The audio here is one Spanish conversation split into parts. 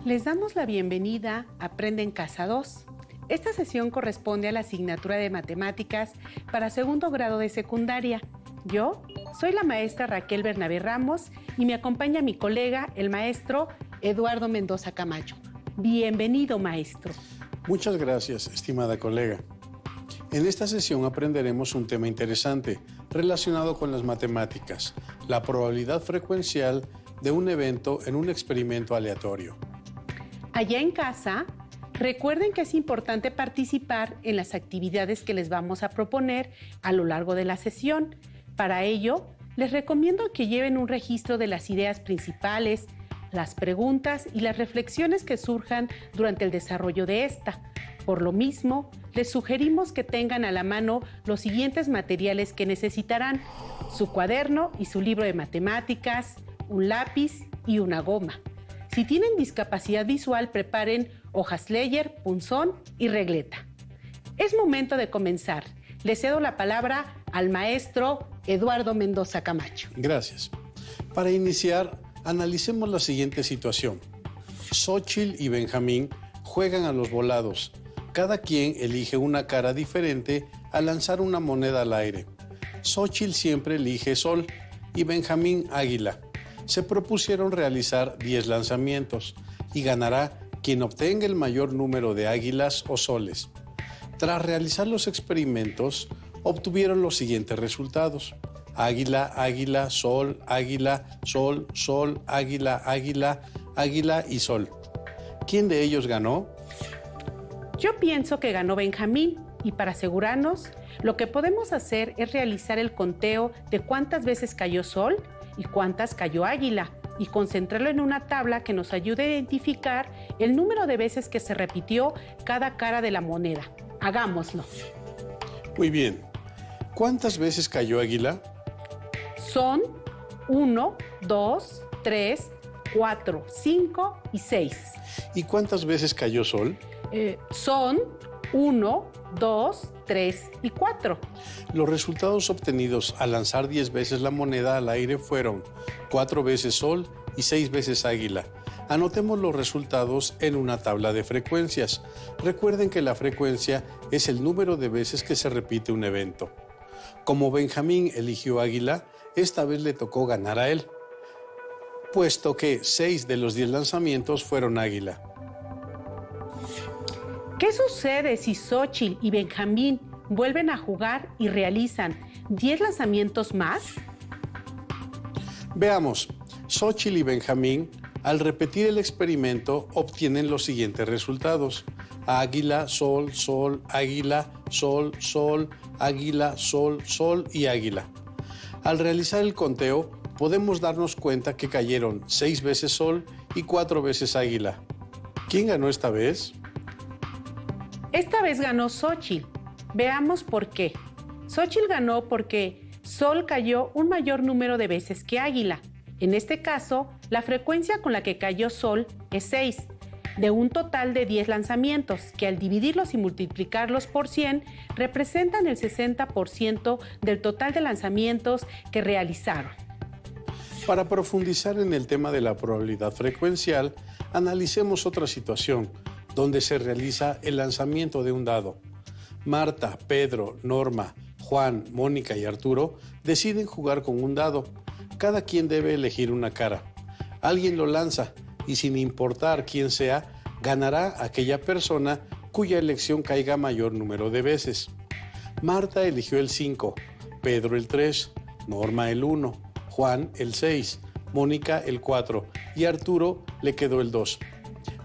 Les damos la bienvenida a Aprende en Casa 2. Esta sesión corresponde a la asignatura de Matemáticas para segundo grado de secundaria. Yo soy la maestra Raquel Bernabé Ramos y me acompaña mi colega, el maestro Eduardo Mendoza Camacho. Bienvenido, maestro. Muchas gracias, estimada colega. En esta sesión aprenderemos un tema interesante relacionado con las matemáticas, la probabilidad frecuencial de un evento en un experimento aleatorio. Allá en casa, recuerden que es importante participar en las actividades que les vamos a proponer a lo largo de la sesión. Para ello, les recomiendo que lleven un registro de las ideas principales, las preguntas y las reflexiones que surjan durante el desarrollo de esta. Por lo mismo, les sugerimos que tengan a la mano los siguientes materiales que necesitarán: su cuaderno y su libro de matemáticas, un lápiz y una goma. Si tienen discapacidad visual, preparen hojas Leyer, punzón y regleta. Es momento de comenzar. Le cedo la palabra al maestro Eduardo Mendoza Camacho. Gracias. Para iniciar, analicemos la siguiente situación. Xóchitl y Benjamín juegan a los volados. Cada quien elige una cara diferente al lanzar una moneda al aire. Xóchitl siempre elige sol y Benjamín águila. Se propusieron realizar 10 lanzamientos y ganará quien obtenga el mayor número de águilas o soles. Tras realizar los experimentos, obtuvieron los siguientes resultados: águila, águila, sol, sol, águila, águila, águila y sol. ¿Quién de ellos ganó? Yo pienso que ganó Benjamín, y para asegurarnos, lo que podemos hacer es realizar el conteo de cuántas veces cayó sol y cuántas cayó águila, y concentrarlo en una tabla que nos ayude a identificar el número de veces que se repitió cada cara de la moneda. Hagámoslo. Muy bien. ¿Cuántas veces cayó águila? Son 1, 2, 3, 4, 5 y 6. ¿Y cuántas veces cayó sol? Son 1, 2, 3 y 4. Los resultados obtenidos al lanzar 10 veces la moneda al aire fueron 4 veces sol y 6 veces águila. Anotemos los resultados en una tabla de frecuencias. Recuerden que la frecuencia es el número de veces que se repite un evento. Como Benjamín eligió águila, esta vez le tocó ganar a él, puesto que 6 de los 10 lanzamientos fueron águila. ¿Qué sucede si Xóchitl y Benjamín vuelven a jugar y realizan 10 lanzamientos más? Veamos, Xóchitl y Benjamín, al repetir el experimento, obtienen los siguientes resultados: águila, sol, sol, águila, sol, sol, águila, sol, sol y águila. Al realizar el conteo, podemos darnos cuenta que cayeron 6 veces sol y 4 veces águila. ¿Quién ganó esta vez? Esta vez ganó Xóchitl. Veamos por qué. Xóchitl ganó porque sol cayó un mayor número de veces que águila. En este caso, la frecuencia con la que cayó sol es 6, de un total de 10 lanzamientos, que al dividirlos y multiplicarlos por 100, representan el 60% del total de lanzamientos que realizaron. Para profundizar en el tema de la probabilidad frecuencial, analicemos otra situación donde se realiza el lanzamiento de un dado. Marta, Pedro, Norma, Juan, Mónica y Arturo deciden jugar con un dado. Cada quien debe elegir una cara. Alguien lo lanza y, sin importar quién sea, ganará aquella persona cuya elección caiga mayor número de veces. Marta eligió el 5, Pedro el 3, Norma el 1, Juan el 6, Mónica el 4 y Arturo le quedó el 2.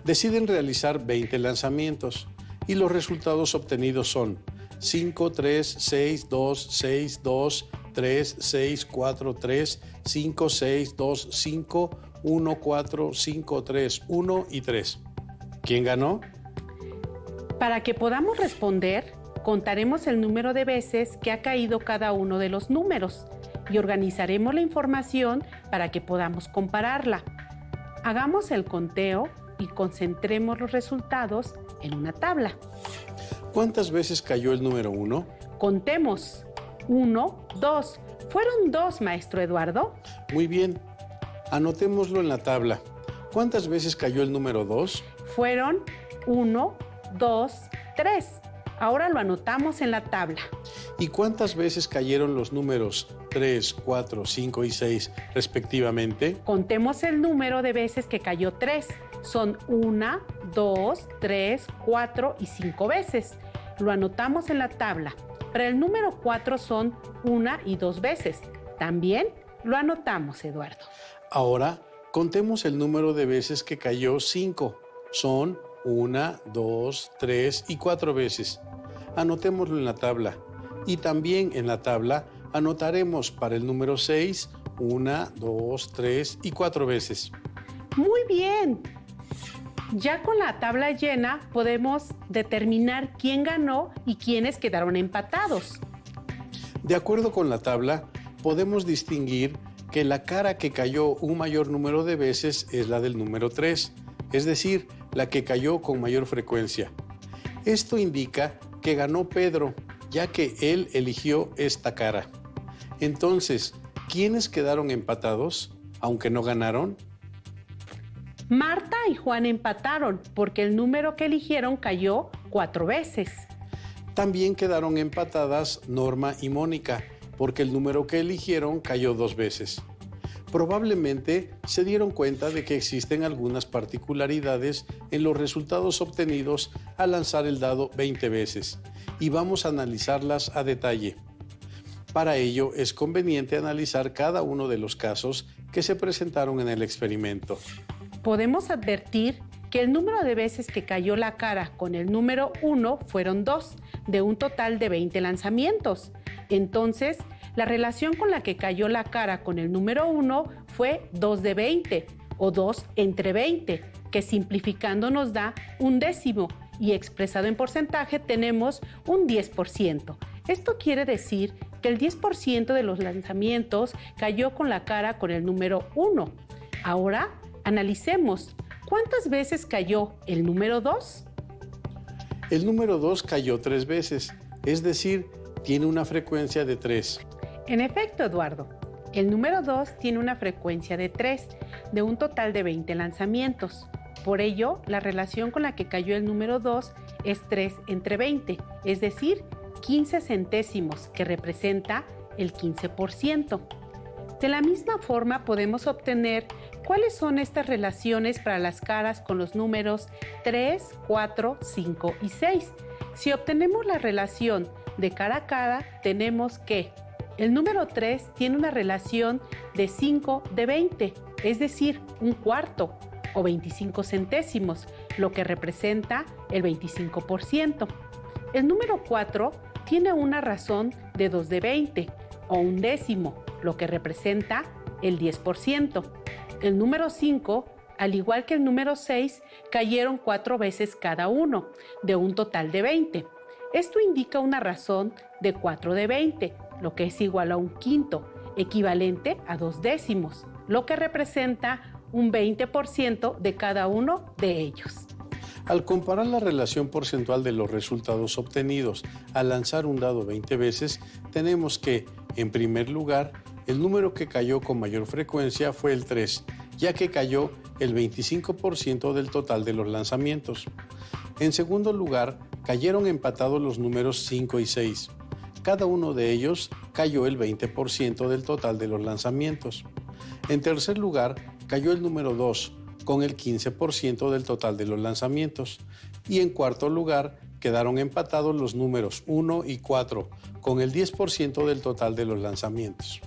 Deciden realizar 20 lanzamientos y los resultados obtenidos son 5, 3, 6, 2, 6, 2, 3, 6, 4, 3, 5, 6, 2, 5, 1, 4, 5, 3, 1 y 3. ¿Quién ganó? Para que podamos responder, contaremos el número de veces que ha caído cada uno de los números y organizaremos la información para que podamos compararla. Hagamos el conteo y concentremos los resultados en una tabla. ¿Cuántas veces cayó el número 1? Contemos. 1, 2. ¿Fueron 2, maestro Eduardo? Muy bien. Anotémoslo en la tabla. ¿Cuántas veces cayó el número 2? Fueron 1, 2, 3. Ahora lo anotamos en la tabla. ¿Y cuántas veces cayeron los números 3, 4, 5 y 6 respectivamente? Contemos el número de veces que cayó 3. Son 1, 2, 3, 4 y 5 veces. Lo anotamos en la tabla. Para el número 4 son 1 y 2 veces. También lo anotamos, Eduardo. Ahora, contemos el número de veces que cayó 5. Son 1, 2, 3 y 4 veces. Anotémoslo en la tabla. Y también en la tabla anotaremos para el número 6, 1, 2, 3 y 4 veces. Muy bien. Ya con la tabla llena podemos determinar quién ganó y quiénes quedaron empatados. De acuerdo con la tabla, podemos distinguir que la cara que cayó un mayor número de veces es la del número 3, es decir, la que cayó con mayor frecuencia. Esto indica que ganó Pedro, ya que él eligió esta cara. Entonces, ¿quiénes quedaron empatados, aunque no ganaron? Marta y Juan empataron porque el número que eligieron cayó 4 veces. También quedaron empatadas Norma y Mónica, porque el número que eligieron cayó 2 veces. Probablemente se dieron cuenta de que existen algunas particularidades en los resultados obtenidos al lanzar el dado 20 veces, y vamos a analizarlas a detalle. Para ello es conveniente analizar cada uno de los casos que se presentaron en el experimento. Podemos advertir que el número de veces que cayó la cara con el número 1 fueron 2, de un total de 20 lanzamientos. Entonces, la relación con la que cayó la cara con el número 1 fue 2 de 20, o 2 entre 20, que simplificando nos da un décimo, y expresado en porcentaje tenemos un 10%. Esto quiere decir que el 10% de los lanzamientos cayó con la cara con el número 1. Ahora, analicemos, ¿cuántas veces cayó el número 2? El número 2 cayó 3 veces, es decir, tiene una frecuencia de 3. En efecto, Eduardo, el número 2 tiene una frecuencia de 3, de un total de 20 lanzamientos. Por ello, la relación con la que cayó el número 2 es 3 entre 20, es decir, 15 centésimos, que representa el 15%. De la misma forma podemos obtener cuáles son estas relaciones para las caras con los números 3, 4, 5 y 6. Si obtenemos la relación de cara a cara, tenemos que el número 3 tiene una relación de 5 de 20, es decir, un cuarto o 25 centésimos, lo que representa el 25%. El número 4 tiene una razón de 2 de 20 o un décimo, lo que representa el 10%. El número 5, al igual que el número 6, cayeron 4 veces cada uno, de un total de 20. Esto indica una razón de 4 de 20, lo que es igual a un quinto, equivalente a 2 décimos, lo que representa un 20% de cada uno de ellos. Al comparar la relación porcentual de los resultados obtenidos al lanzar un dado 20 veces, tenemos que, en primer lugar, el número que cayó con mayor frecuencia fue el 3, ya que cayó el 25% del total de los lanzamientos. En segundo lugar, cayeron empatados los números 5 y 6. Cada uno de ellos cayó el 20% del total de los lanzamientos. En tercer lugar, cayó el número 2, con el 15% del total de los lanzamientos. Y en cuarto lugar, quedaron empatados los números 1 y 4, con el 10% del total de los lanzamientos.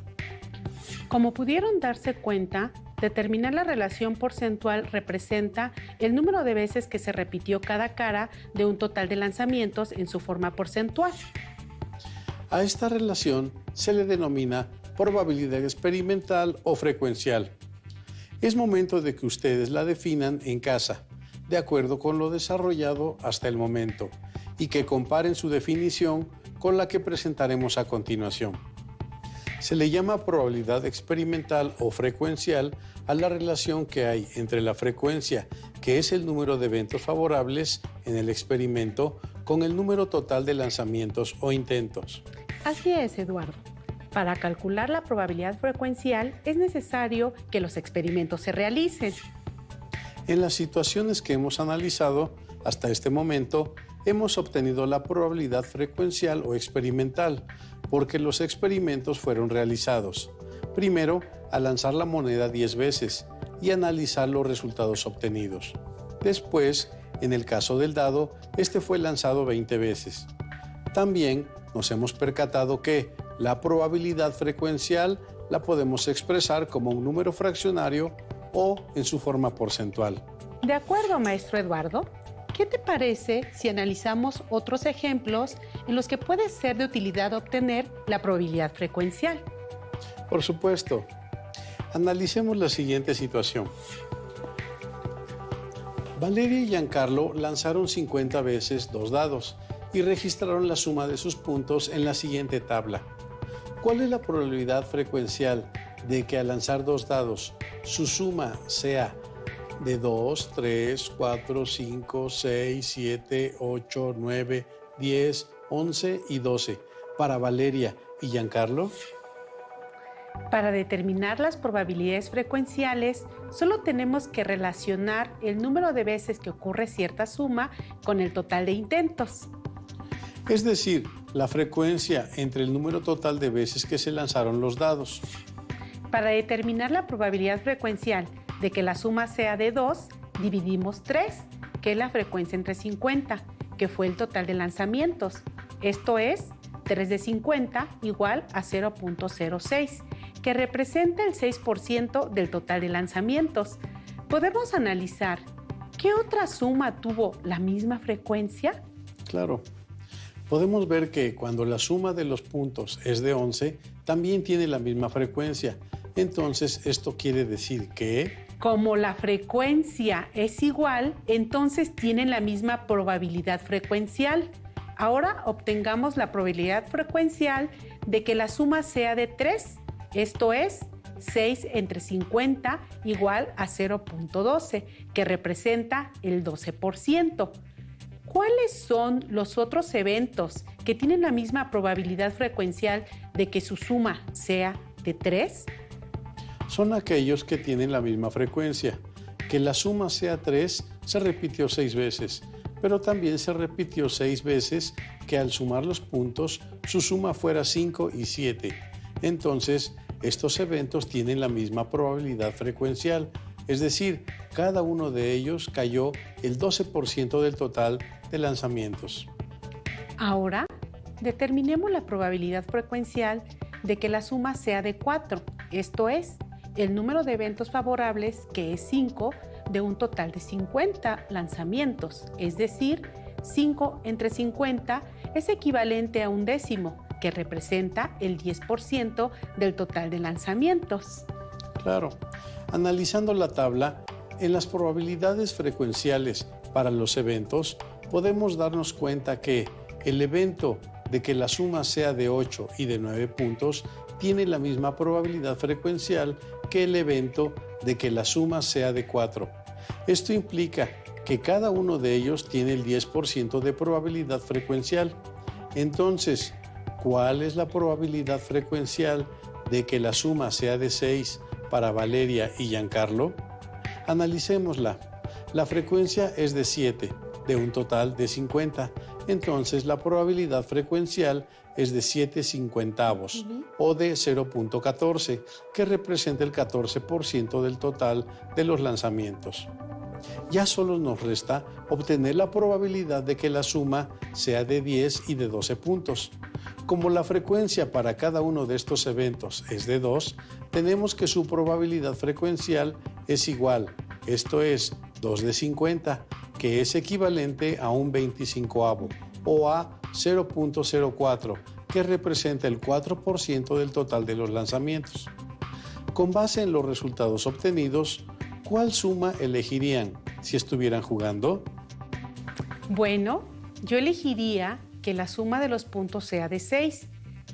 Como pudieron darse cuenta, determinar la relación porcentual representa el número de veces que se repitió cada cara de un total de lanzamientos en su forma porcentual. A esta relación se le denomina probabilidad experimental o frecuencial. Es momento de que ustedes la definan en casa, de acuerdo con lo desarrollado hasta el momento, y que comparen su definición con la que presentaremos a continuación. Se le llama probabilidad experimental o frecuencial a la relación que hay entre la frecuencia, que es el número de eventos favorables en el experimento, con el número total de lanzamientos o intentos. Así es, Eduardo. Para calcular la probabilidad frecuencial es necesario que los experimentos se realicen. En las situaciones que hemos analizado hasta este momento, hemos obtenido la probabilidad frecuencial o experimental, porque los experimentos fueron realizados. Primero, al lanzar la moneda 10 veces y analizar los resultados obtenidos. Después, en el caso del dado, este fue lanzado 20 veces. También nos hemos percatado que la probabilidad frecuencial la podemos expresar como un número fraccionario o en su forma porcentual. De acuerdo, maestro Eduardo. ¿Qué te parece si analizamos otros ejemplos en los que puede ser de utilidad obtener la probabilidad frecuencial? Por supuesto. Analicemos la siguiente situación. Valeria y Giancarlo lanzaron 50 veces 2 dados y registraron la suma de sus puntos en la siguiente tabla. ¿Cuál es la probabilidad frecuencial de que al lanzar 2 dados su suma sea de 2, 3, 4, 5, 6, 7, 8, 9, 10, 11 y 12 para Valeria y Giancarlo? Para determinar las probabilidades frecuenciales, solo tenemos que relacionar el número de veces que ocurre cierta suma con el total de intentos. Es decir, la frecuencia entre el número total de veces que se lanzaron los dados. Para determinar la probabilidad frecuencial de que la suma sea de 2, dividimos 3, que es la frecuencia entre 50, que fue el total de lanzamientos. Esto es 3 de 50 igual a 0.06, que representa el 6% del total de lanzamientos. Podemos analizar, ¿qué otra suma tuvo la misma frecuencia? Claro. Podemos ver que cuando la suma de los puntos es de 11, también tiene la misma frecuencia. Entonces, esto quiere decir que... Como la frecuencia es igual, entonces tienen la misma probabilidad frecuencial. Ahora obtengamos la probabilidad frecuencial de que la suma sea de 3, esto es 6 entre 50 igual a 0.12, que representa el 12%. ¿Cuáles son los otros eventos que tienen la misma probabilidad frecuencial de que su suma sea de 3? Son aquellos que tienen la misma frecuencia. Que la suma sea 3 se repitió 6 veces, pero también se repitió 6 veces que al sumar los puntos su suma fuera 5 y 7. Entonces, estos eventos tienen la misma probabilidad frecuencial, es decir, cada uno de ellos cayó el 12% del total de lanzamientos. Ahora, determinemos la probabilidad frecuencial de que la suma sea de 4, esto es, el número de eventos favorables, que es 5, de un total de 50 lanzamientos, es decir, 5 entre 50 es equivalente a un décimo, que representa el 10% del total de lanzamientos. Claro. Analizando la tabla, en las probabilidades frecuenciales para los eventos, podemos darnos cuenta que el evento de que la suma sea de 8 y de 9 puntos tiene la misma probabilidad frecuencial que el evento de que la suma sea de 4. Esto implica que cada uno de ellos tiene el 10% de probabilidad frecuencial. Entonces, ¿cuál es la probabilidad frecuencial de que la suma sea de 6 para Valeria y Giancarlo? Analicémosla. La frecuencia es de 7, de un total de 50. Entonces, la probabilidad frecuencial es de 7/50 o de 0.14, que representa el 14% del total de los lanzamientos. Ya solo nos resta obtener la probabilidad de que la suma sea de 10 y de 12 puntos. Como la frecuencia para cada uno de estos eventos es de 2, tenemos que su probabilidad frecuencial es igual, esto es 2 de 50, que es equivalente a un 25avo o a 0.04, que representa el 4% del total de los lanzamientos. Con base en los resultados obtenidos, ¿cuál suma elegirían si estuvieran jugando? Bueno, yo elegiría que la suma de los puntos sea de 6,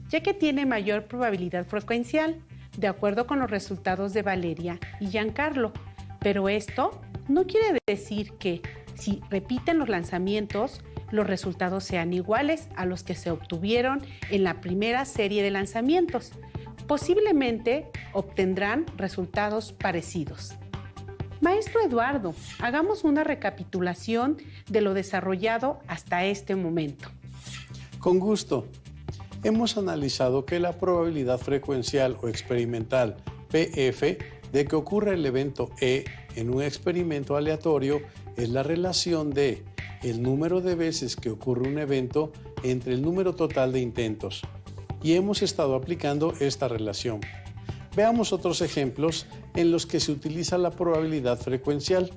ya que tiene mayor probabilidad frecuencial, de acuerdo con los resultados de Valeria y Giancarlo. Pero esto no quiere decir que, si repiten los lanzamientos, los resultados sean iguales a los que se obtuvieron en la primera serie de lanzamientos. Posiblemente obtendrán resultados parecidos. Maestro Eduardo, hagamos una recapitulación de lo desarrollado hasta este momento. Con gusto. Hemos analizado que la probabilidad frecuencial o experimental PF de que ocurra el evento E en un experimento aleatorio es la relación de el número de veces que ocurre un evento entre el número total de intentos. Y hemos estado aplicando esta relación. Veamos otros ejemplos en los que se utiliza la probabilidad frecuencial.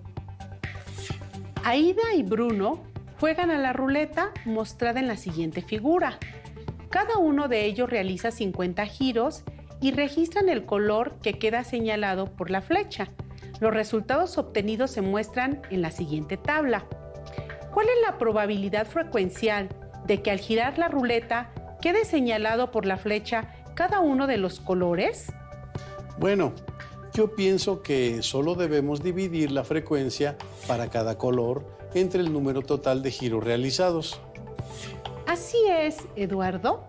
Aida y Bruno juegan a la ruleta mostrada en la siguiente figura. Cada uno de ellos realiza 50 giros y registran el color que queda señalado por la flecha. Los resultados obtenidos se muestran en la siguiente tabla. ¿Cuál es la probabilidad frecuencial de que al girar la ruleta quede señalado por la flecha cada uno de los colores? Bueno, yo pienso que solo debemos dividir la frecuencia para cada color entre el número total de giros realizados. Así es, Eduardo.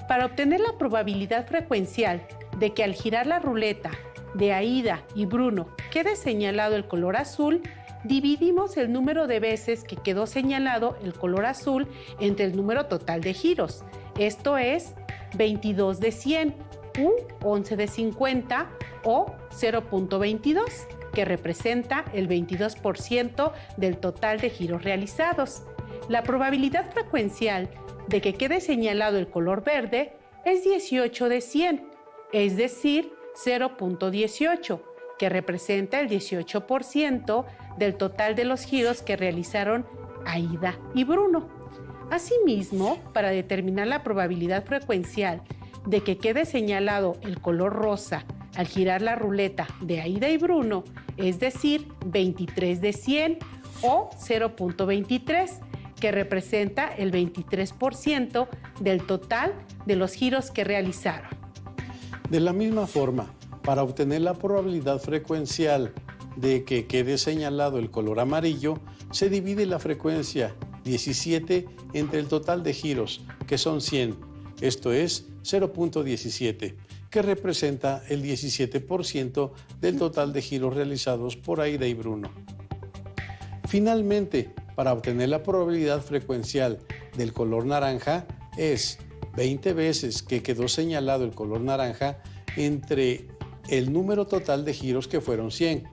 Para obtener la probabilidad frecuencial de que al girar la ruleta de Aida y Bruno quede señalado el color azul, dividimos el número de veces que quedó señalado el color azul entre el número total de giros. Esto es 22 de 100 u 11 de 50 o 0.22, que representa el 22% del total de giros realizados. La probabilidad frecuencial de que quede señalado el color verde es 18 de 100, es decir, 0.18, que representa el 18% del total de los giros que realizaron Aida y Bruno. Asimismo, para determinar la probabilidad frecuencial de que quede señalado el color rosa al girar la ruleta de Aida y Bruno, es decir, 23 de 100 o 0.23, que representa el 23% del total de los giros que realizaron. De la misma forma, para obtener la probabilidad frecuencial de que quede señalado el color amarillo, se divide la frecuencia 17 entre el total de giros, que son 100, esto es 0.17, que representa el 17% del total de giros realizados por Aida y Bruno. Finalmente, para obtener la probabilidad frecuencial del color naranja es 20 veces que quedó señalado el color naranja entre el número total de giros que fueron 100.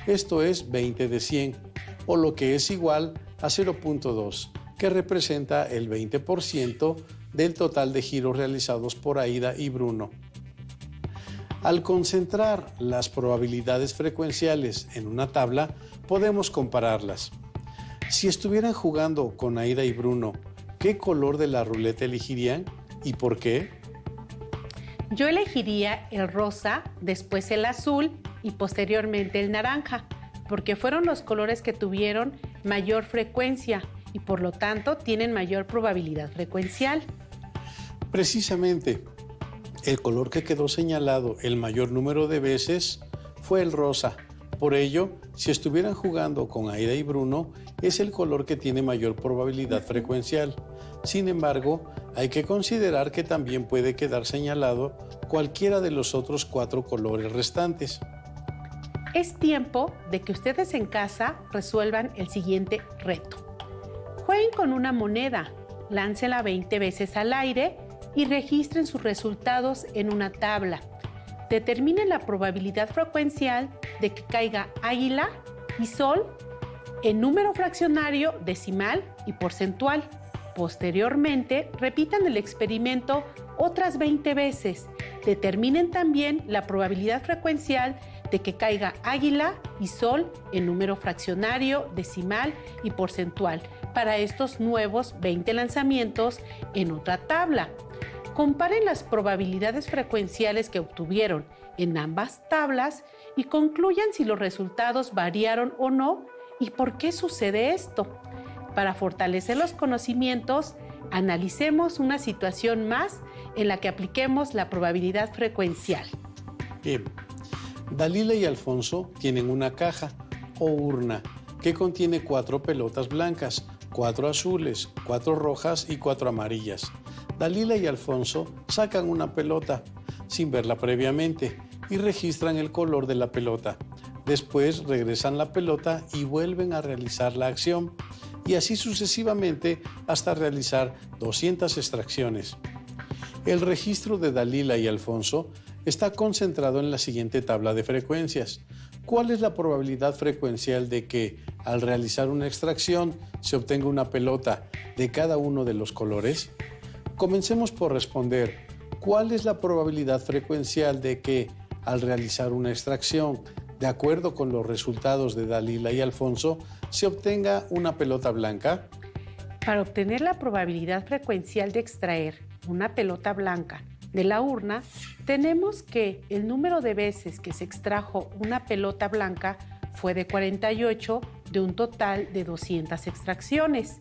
Esto es 20 de 100, o lo que es igual a 0.2, que representa el 20% del total de giros realizados por Aida y Bruno. Al concentrar las probabilidades frecuenciales en una tabla, podemos compararlas. Si estuvieran jugando con Aida y Bruno, ¿qué color de la ruleta elegirían y por qué? Yo elegiría el rosa, después el azul y posteriormente el naranja, porque fueron los colores que tuvieron mayor frecuencia y por lo tanto tienen mayor probabilidad frecuencial. Precisamente, el color que quedó señalado el mayor número de veces fue el rosa. Por ello, si estuvieran jugando con Aida y Bruno, es el color que tiene mayor probabilidad frecuencial. Sin embargo, hay que considerar que también puede quedar señalado cualquiera de los otros 4 colores restantes. Es tiempo de que ustedes en casa resuelvan el siguiente reto. Jueguen con una moneda, láncela 20 veces al aire y registren sus resultados en una tabla. Determinen la probabilidad frecuencial de que caiga águila y sol en número fraccionario, decimal y porcentual. Posteriormente, repitan el experimento otras 20 veces. Determinen también la probabilidad frecuencial de que caiga águila y sol en número fraccionario, decimal y porcentual para estos nuevos 20 lanzamientos en otra tabla. Comparen las probabilidades frecuenciales que obtuvieron en ambas tablas y concluyan si los resultados variaron o no y por qué sucede esto. Para fortalecer los conocimientos, analicemos una situación más en la que apliquemos la probabilidad frecuencial. Bien, Dalila y Alfonso tienen una caja o urna que contiene 4 pelotas blancas, 4 azules, 4 rojas y 4 amarillas. Dalila y Alfonso sacan una pelota sin verla previamente y registran el color de la pelota. Después regresan la pelota y vuelven a realizar la acción, y así sucesivamente hasta realizar 200 extracciones. El registro de Dalila y Alfonso está concentrado en la siguiente tabla de frecuencias. ¿Cuál es la probabilidad frecuencial de que, al realizar una extracción, se obtenga una pelota de cada uno de los colores? Comencemos por responder, ¿cuál es la probabilidad frecuencial de que, al realizar una extracción, de acuerdo con los resultados de Dalila y Alfonso, se obtenga una pelota blanca? Para obtener la probabilidad frecuencial de extraer una pelota blanca de la urna, tenemos que el número de veces que se extrajo una pelota blanca fue de 48 de un total de 200 extracciones.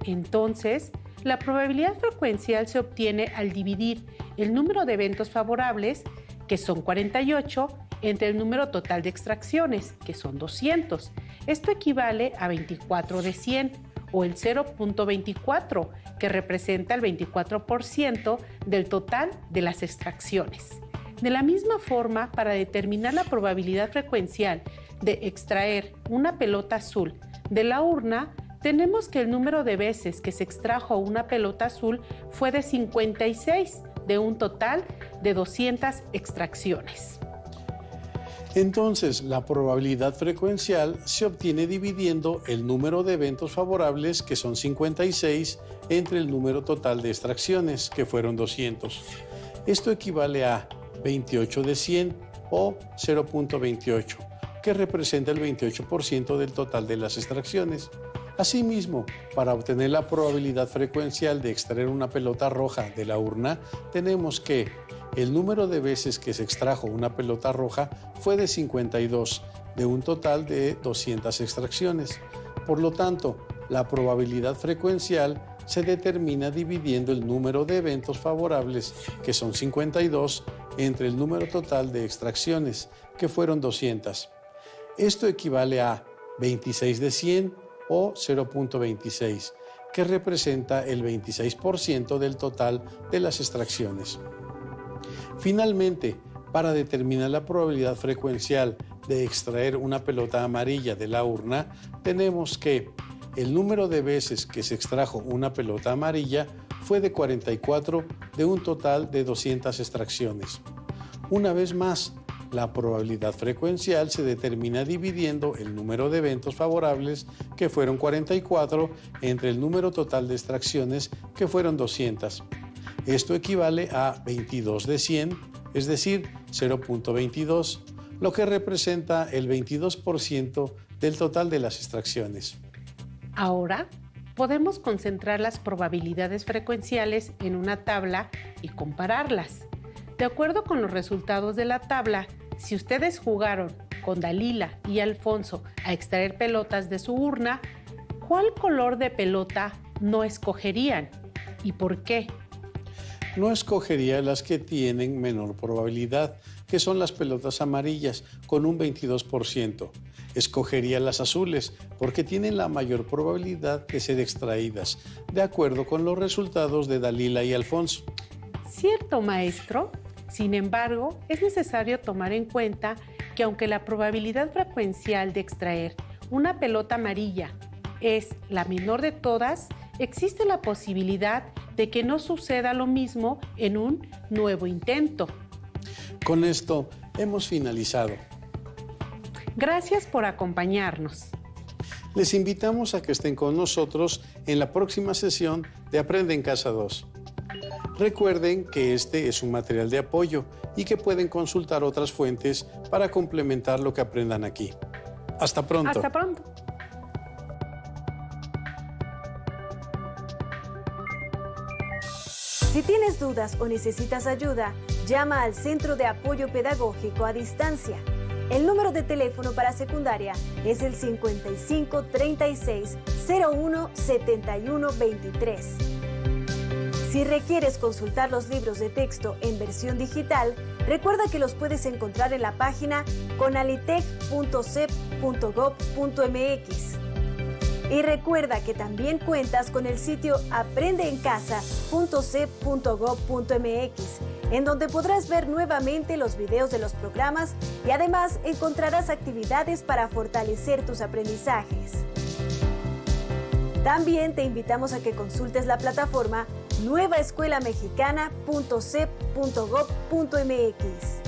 Entonces, la probabilidad frecuencial se obtiene al dividir el número de eventos favorables, que son 48, entre el número total de extracciones, que son 200. Esto equivale a 24 de 100, o el 0.24, que representa el 24% del total de las extracciones. De la misma forma, para determinar la probabilidad frecuencial de extraer una pelota azul de la urna, tenemos que el número de veces que se extrajo una pelota azul fue de 56, de un total de 200 extracciones. Entonces, la probabilidad frecuencial se obtiene dividiendo el número de eventos favorables, que son 56, entre el número total de extracciones, que fueron 200. Esto equivale a 28 de 100 o 0.28, que representa el 28% del total de las extracciones. Asimismo, para obtener la probabilidad frecuencial de extraer una pelota roja de la urna, tenemos que el número de veces que se extrajo una pelota roja fue de 52, de un total de 200 extracciones. Por lo tanto, la probabilidad frecuencial se determina dividiendo el número de eventos favorables, que son 52, entre el número total de extracciones, que fueron 200. Esto equivale a 26 de 100 o 0.26, que representa el 26% del total de las extracciones. Finalmente, para determinar la probabilidad frecuencial de extraer una pelota amarilla de la urna, tenemos que el número de veces que se extrajo una pelota amarilla fue de 44 de un total de 200 extracciones. Una vez más, la probabilidad frecuencial se determina dividiendo el número de eventos favorables, que fueron 44, entre el número total de extracciones, que fueron 200. Esto equivale a 22 de 100, es decir, 0.22, lo que representa el 22% del total de las extracciones. Ahora, podemos concentrar las probabilidades frecuenciales en una tabla y compararlas. De acuerdo con los resultados de la tabla, si ustedes jugaron con Dalila y Alfonso a extraer pelotas de su urna, ¿cuál color de pelota no escogerían? ¿Y por qué? No escogería las que tienen menor probabilidad, que son las pelotas amarillas, con un 22%. Escogería las azules, porque tienen la mayor probabilidad de ser extraídas, de acuerdo con los resultados de Dalila y Alfonso. Cierto, maestro. Sin embargo, es necesario tomar en cuenta que aunque la probabilidad frecuencial de extraer una pelota amarilla es la menor de todas, existe la posibilidad de que no suceda lo mismo en un nuevo intento. Con esto hemos finalizado. Gracias por acompañarnos. Les invitamos a que estén con nosotros en la próxima sesión de Aprende en Casa 2. Recuerden que este es un material de apoyo y que pueden consultar otras fuentes para complementar lo que aprendan aquí. Hasta pronto. Hasta pronto. Si tienes dudas o necesitas ayuda, llama al Centro de Apoyo Pedagógico a Distancia. El número de teléfono para secundaria es el 55 36 01 71 23. Si requieres consultar los libros de texto en versión digital, recuerda que los puedes encontrar en la página conalitec.cep.gov.mx. Y recuerda que también cuentas con el sitio aprendeencasa.cep.gov.mx, en donde podrás ver nuevamente los videos de los programas y además encontrarás actividades para fortalecer tus aprendizajes. También te invitamos a que consultes la plataforma nuevaescuelamexicana.cep.gov.mx.